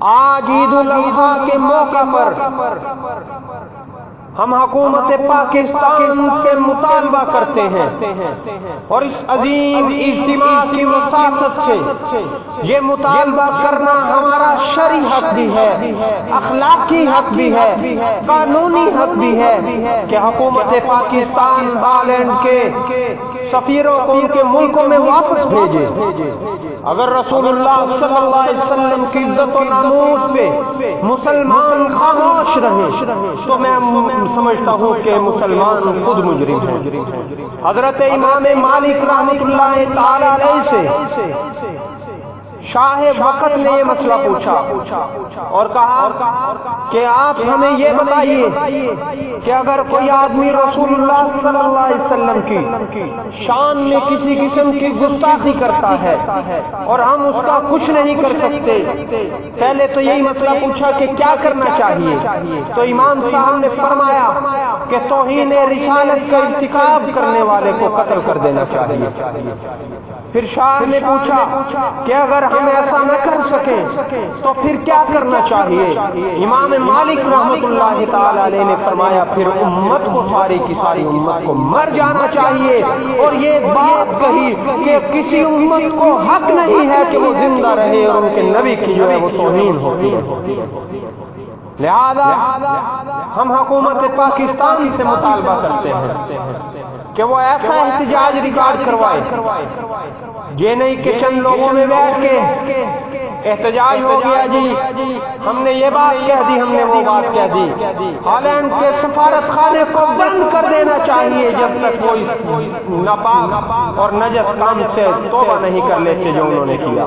آج عید الاضحیٰ کے موقع پر ہم حکومت پاکستان سے مطالبہ کرتے ہیں اور اس عظیم اجتماع کی وساطت سے یہ مطالبہ کرنا ہمارا شرعی حق بھی ہے، اخلاقی حق بھی ہے، قانونی حق بھی ہے کہ حکومت پاکستان ہالینڈ کے سفیروں کو ان کے ملکوں میں واپس بھیجے۔ اگر رسول اللہ صلی اللہ علیہ وسلم کی عزت و ناموس پہ مسلمان خاموش رہیں تو میں سمجھتا ہوں کہ مسلمان خود مجرم ہیں۔ حضرت امام مالک رحمۃ اللہ تعالی علیہ سے شاہ وقت نے یہ مسئلہ پوچھا اور کہا کہ آپ ہمیں یہ بتائیے کہ اگر کوئی آدمی رسول اللہ صلی اللہ علیہ وسلم کی شان میں کسی قسم کی گستاخی کرتا ہے اور ہم اس کا کچھ نہیں کر سکتے، پہلے تو یہی مسئلہ پوچھا کہ کیا کرنا چاہیے، تو امام صاحب نے فرمایا کہ توہین رسالت کا ارتکاب کرنے والے کو قتل کر دینا چاہیے۔ پھر شاہ نے پوچھا کہ اگر ہم ایسا نہ کر سکیں تو پھر کیا کرنا چاہیے؟ امام مالک رحمۃ اللہ تعالی علیہ نے فرمایا پھر امت کو، ساری کی ساری امت کو مر جانا چاہیے، اور یہ بات کہی کہ کسی امت کو حق نہیں ہے کہ وہ زندہ رہے اور ان کے نبی کی جو ہے وہ توہین ہوتی ہے۔ لہذا ہم حکومت پاکستان سے مطالبہ کرتے ہیں کہ وہ ایسا احتجاج ریکارڈ کروائے، یہ نہیں کہ چند لوگوں میں بیٹھ کے احتجاج ہو گیا جی ہم نے یہ بات کہہ دی، ہم نے وہ بات کہہ دی۔ ہالینڈ کے سفارت خانے کو بند کر دینا چاہیے جب تک وہ ناپاک اور نجس کام سے توبہ نہیں کر لیتے جو انہوں نے کیا۔